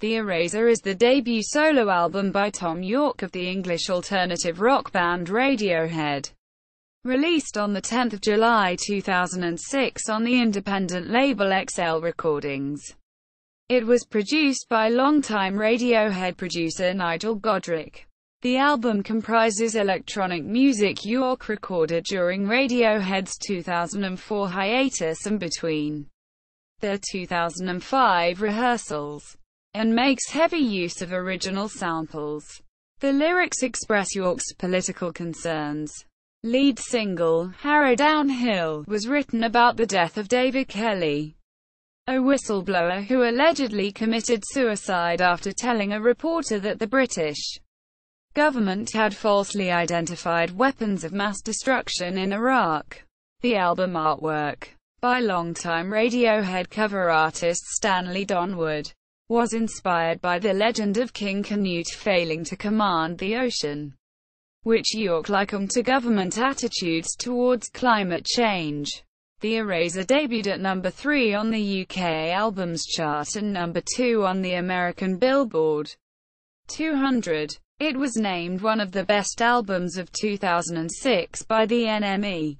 The Eraser is the debut solo album by Thom Yorke of the English alternative rock band Radiohead. Released on 10 July 2006 on the independent label XL Recordings. It was produced by longtime Radiohead producer Nigel Godrich. The album comprises electronic music Yorke recorded during Radiohead's 2004 hiatus and between their 2005 rehearsals, and makes heavy use of original samples. The lyrics express Yorke's political concerns. Lead single, Harrowdown Hill, was written about the death of David Kelly, a whistleblower who allegedly committed suicide after telling a reporter that the British government had falsely identified weapons of mass destruction in Iraq. The album artwork, by longtime Radiohead cover artist Stanley Donwood, was inspired by the legend of King Canute failing to command the ocean, which Yorke likened to government attitudes towards climate change. The Eraser debuted at number 3 on the UK Albums Chart and number 2 on the American Billboard 200. It was named one of the best albums of 2006 by the NME,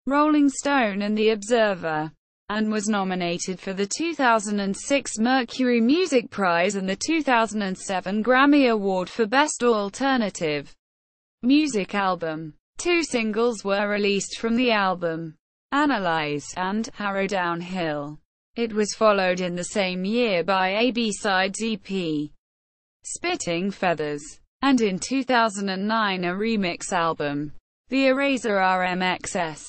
Rolling Stone and The Observer, and was nominated for the 2006 Mercury Music Prize and the 2007 Grammy Award for Best Alternative Music Album. 2 singles were released from the album, Analyze and Harrowdown Hill. It was followed in the same year by a B-sides EP, Spitting Feathers, and in 2009 a remix album, The Eraser RMXS.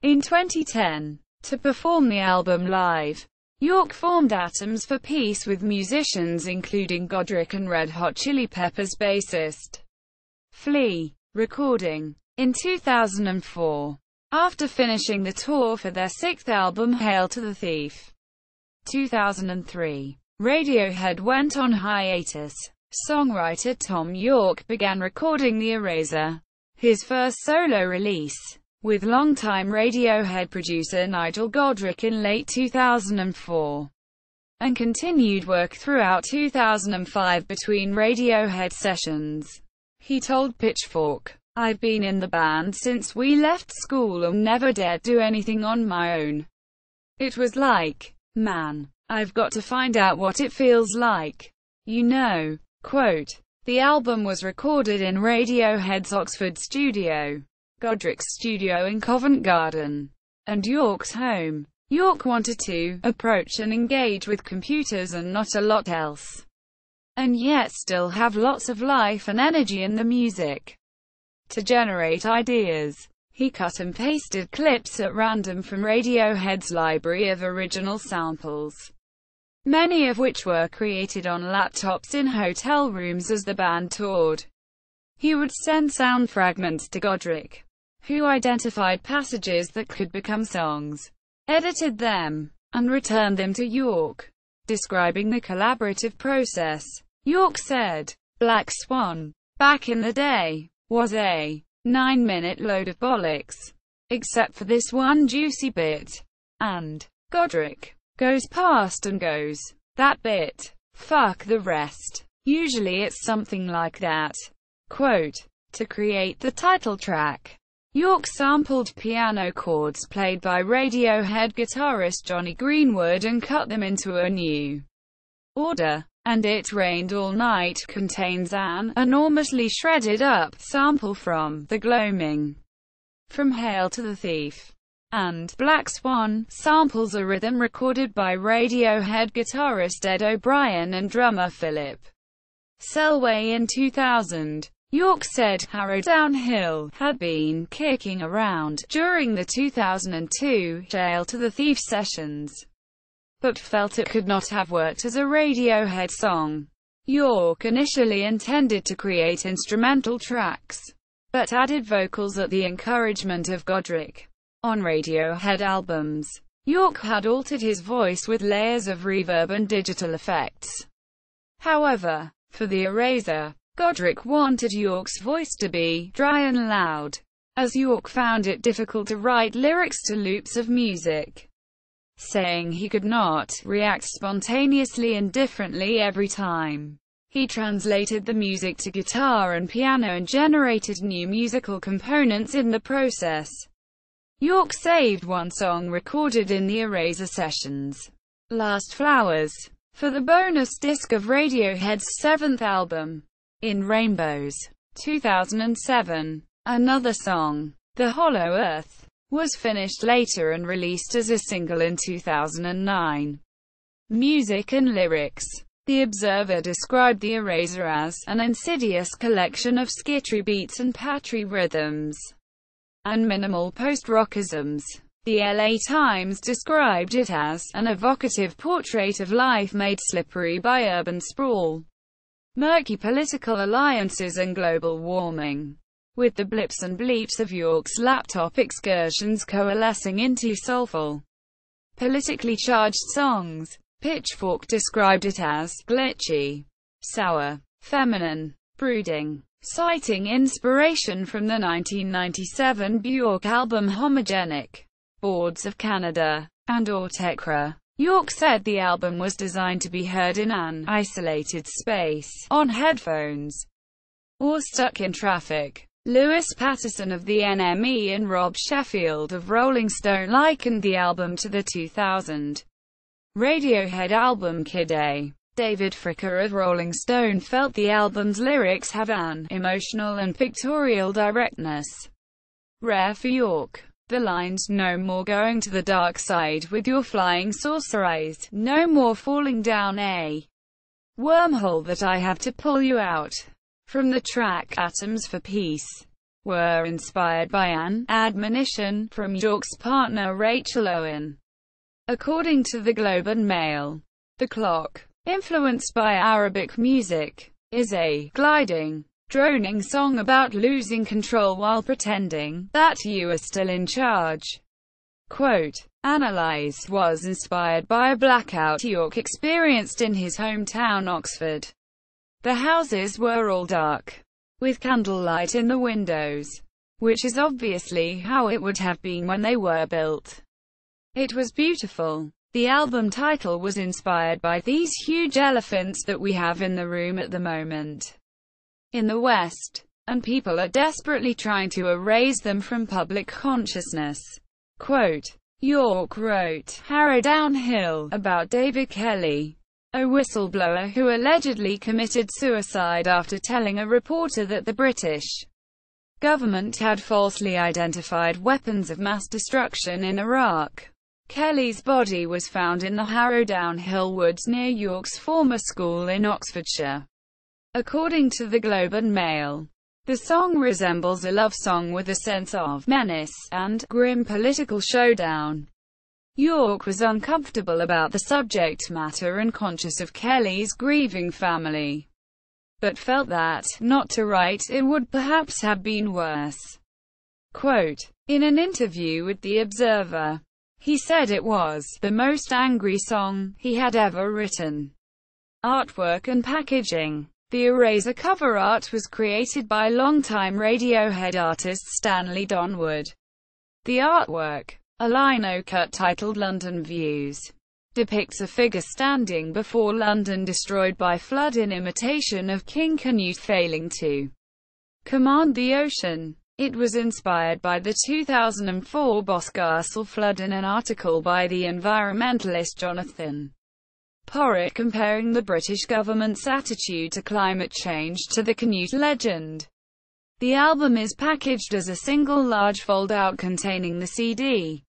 In 2010, to perform the album live, Yorke formed Atoms for Peace with musicians including Godrich and Red Hot Chili Peppers bassist Flea, recording in 2004. After finishing the tour for their 6th album Hail to the Thief, 2003, Radiohead went on hiatus. Songwriter Thom Yorke began recording The Eraser, his first solo release, with longtime Radiohead producer Nigel Godrich in late 2004, and continued work throughout 2005 between Radiohead sessions. He told Pitchfork, "I've been in the band since we left school and never dared do anything on my own. It was like, man, I've got to find out what it feels like. You know." Quote, the album was recorded in Radiohead's Oxford studio, Godrich's studio in Covent Garden, and Yorke's home. Yorke wanted to approach and engage with computers and not a lot else, and yet still have lots of life and energy in the music. To generate ideas, he cut and pasted clips at random from Radiohead's library of original samples, many of which were created on laptops in hotel rooms as the band toured. He would send sound fragments to Godrich, who identified passages that could become songs, edited them, and returned them to Yorke. Describing the collaborative process, Yorke said, "Black Swan, back in the day, was a 9-minute load of bollocks, except for this one juicy bit. And Godrich goes past and goes, that bit, fuck the rest. Usually it's something like that." Quote, to create the title track, Yorke sampled piano chords played by Radiohead guitarist Jonny Greenwood and cut them into a new order, and It Rained All Night contains an enormously shredded up sample from The Gloaming from Hail to the Thief, and Black Swan samples a rhythm recorded by Radiohead guitarist Ed O'Brien and drummer Philip Selway in 2000. Yorke said Harrowdown Hill had been kicking around during the 2002 Hail to the Thief sessions, but felt it could not have worked as a Radiohead song. Yorke initially intended to create instrumental tracks, but added vocals at the encouragement of Godrich. On Radiohead albums, Yorke had altered his voice with layers of reverb and digital effects. However, for The Eraser, Godrich wanted Yorke's voice to be dry and loud, as Yorke found it difficult to write lyrics to loops of music. saying he could not react spontaneously and differently every time. He translated the music to guitar and piano and generated new musical components in the process. Yorke saved one song recorded in the Eraser sessions, Last Flowers, for the bonus disc of Radiohead's seventh album, In Rainbows, 2007. Another song, The Hollow Earth, was finished later and released as a single in 2009. Music and lyrics. The Observer described the Eraser as an insidious collection of skittery beats and patchy rhythms and minimal post-rockisms. The LA Times described it as an evocative portrait of life made slippery by urban sprawl, murky political alliances and global warming, with the blips and bleeps of Yorke's laptop excursions coalescing into soulful, politically charged songs. Pitchfork described it as glitchy, sour, feminine, brooding, citing inspiration from the 1997 Bjork album Homogenic, Boards of Canada, and Autekra. Yorke said the album was designed to be heard in an isolated space, on headphones, or stuck in traffic. Lewis Patterson of the NME and Rob Sheffield of Rolling Stone likened the album to the 2000 Radiohead album Kid A. David Fricker of Rolling Stone felt the album's lyrics have an emotional and pictorial directness rare for Yorke. The lines, "No more going to the dark side with your flying saucer eyes, no more falling down a wormhole that I have to pull you out," from the track Atoms for Peace, were inspired by an admonition from Yorke's partner Rachel Owen. According to the Globe and Mail, the clock, influenced by Arabic music, is a gliding, droning song about losing control while pretending that you are still in charge. Quote, Analyzed was inspired by a blackout Yorke experienced in his hometown Oxford. The houses were all dark, with candlelight in the windows, which is obviously how it would have been when they were built. It was beautiful. The album title was inspired by these huge elephants that we have in the room at the moment in the West, and people are desperately trying to erase them from public consciousness. Quote, Yorke wrote Harrowdown Hill about David Kelly, a whistleblower who allegedly committed suicide after telling a reporter that the British government had falsely identified weapons of mass destruction in Iraq. Kelly's body was found in the Harrowdown Hill woods near Yorke's former school in Oxfordshire. According to the Globe and Mail, the song resembles a love song with a sense of menace and grim political showdown. Yorke was uncomfortable about the subject matter and conscious of Kelly's grieving family, but felt that, not to write it would perhaps have been worse. Quote, in an interview with The Observer, he said it was the most angry song he had ever written. Artwork and packaging. The Eraser cover art was created by longtime Radiohead artist Stanley Donwood. The artwork, a lino cut titled London Views, depicts a figure standing before London destroyed by flood in imitation of King Canute failing to command the ocean. It was inspired by the 2004 Boscastle flood in an article by the environmentalist Jonathan Porritt comparing the British government's attitude to climate change to the Canute legend. The album is packaged as a single large fold-out containing the CD.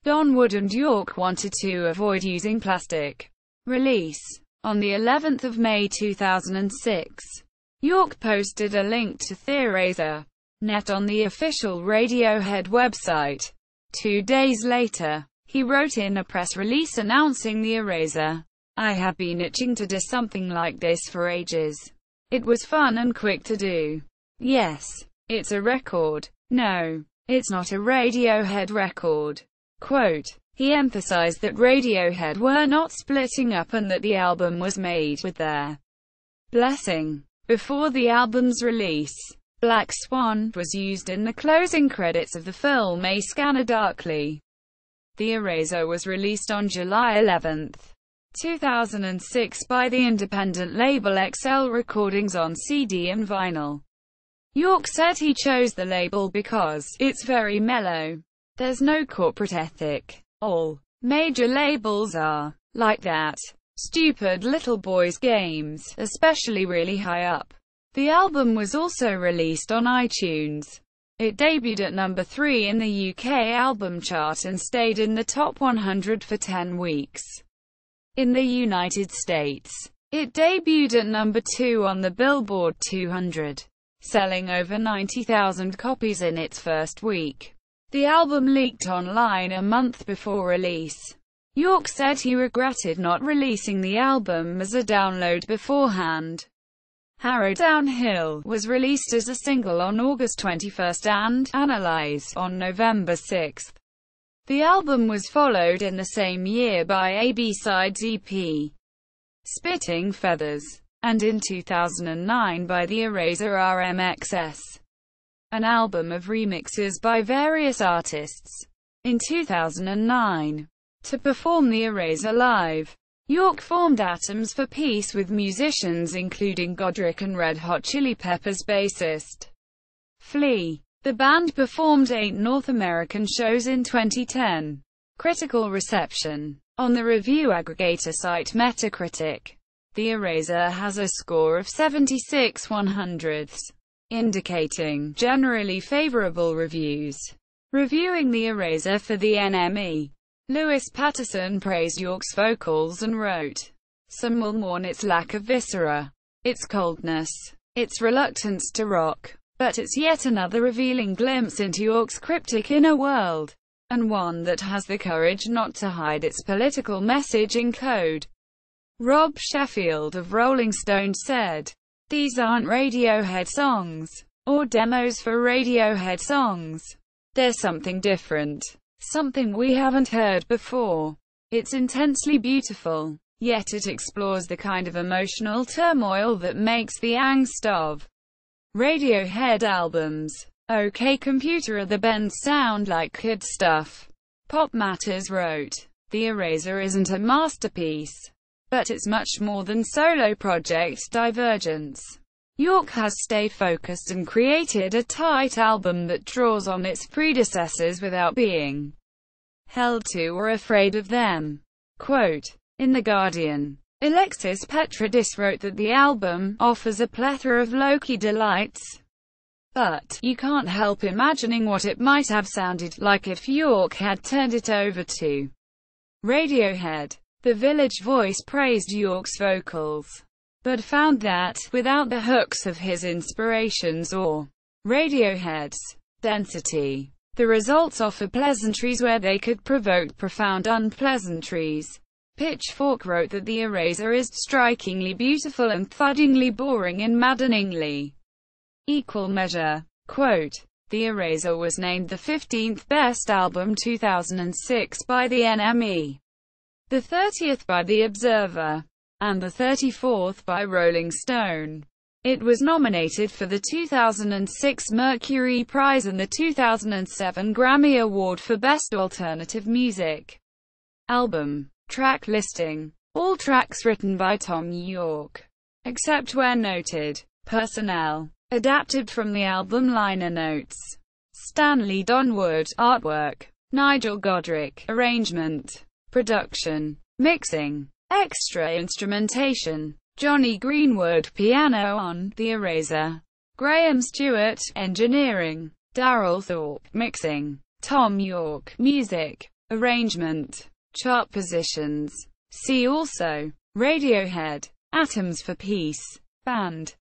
Donwood and Yorke wanted to avoid using plastic. Release. On the 11th of May 2006, Yorke posted a link to theEraser.net on the official Radiohead website. 2 days later, he wrote in a press release announcing the Eraser. I have been itching to do something like this for ages. It was fun and quick to do. Yes, it's a record. No, it's not a Radiohead record. Quote, he emphasized that Radiohead were not splitting up and that the album was made with their blessing. Before the album's release, Black Swan was used in the closing credits of the film A Scanner Darkly. The Eraser was released on July 11, 2006 by the independent label XL Recordings on CD and vinyl. Yorke said he chose the label because it's very mellow. There's no corporate ethic. All major labels are like that. Stupid little boys' games, especially really high up. The album was also released on iTunes. It debuted at number 3 in the UK album chart and stayed in the top 100 for 10 weeks. In the United States, it debuted at number 2 on the Billboard 200, selling over 90,000 copies in its first week. The album leaked online a month before release. Yorke said he regretted not releasing the album as a download beforehand. Harrowdown Hill was released as a single on August 21 and Analyze on November 6. The album was followed in the same year by a B-sides EP, Spitting Feathers, and in 2009 by The Eraser RMXS, an album of remixes by various artists. In 2009, to perform The Eraser live, Yorke formed Atoms for Peace with musicians including Godrich and Red Hot Chili Peppers bassist Flea. The band performed 8 North American shows in 2010. Critical reception. On the review aggregator site Metacritic, The Eraser has a score of 76/100, indicating generally favorable reviews. Reviewing The Eraser for the NME, Lewis Patterson praised Yorke's vocals and wrote, "Some will mourn its lack of viscera, its coldness, its reluctance to rock, but it's yet another revealing glimpse into Yorke's cryptic inner world, and one that has the courage not to hide its political message in code." Rob Sheffield of Rolling Stone said, "These aren't Radiohead songs, or demos for Radiohead songs. There's something different. Something we haven't heard before. It's intensely beautiful, yet it explores the kind of emotional turmoil that makes the angst of Radiohead albums. OK Computer, the bends sound like good stuff." Pop Matters wrote, "The Eraser isn't a masterpiece, but it's much more than solo project Divergence. Yorke has stayed focused and created a tight album that draws on its predecessors without being held to or afraid of them." Quote, in The Guardian, Alexis Petridis wrote that the album offers a plethora of low-key delights, but you can't help imagining what it might have sounded like if Yorke had turned it over to Radiohead. The Village Voice praised Yorke's vocals, but found that, without the hooks of his inspirations or Radiohead's density, the results offer pleasantries where they could provoke profound unpleasantries. Pitchfork wrote that The Eraser is strikingly beautiful and thuddingly boring in maddeningly equal measure. Quote, The Eraser was named the 15th Best Album 2006 by the NME, the 30th by The Observer, and the 34th by Rolling Stone. It was nominated for the 2006 Mercury Prize and the 2007 Grammy Award for Best Alternative Music Album. Track listing. All tracks written by Thom Yorke, except where noted. Personnel. Adapted from the album liner notes. Stanley Donwood. Artwork. Nigel Godrich. Arrangement. Production. Mixing. Extra instrumentation. Johnny Greenwood. Piano on The Eraser. Graham Stewart. Engineering. Daryl Thorpe. Mixing. Thom Yorke. Music. Arrangement. Chart positions. See also. Radiohead. Atoms for Peace. Band.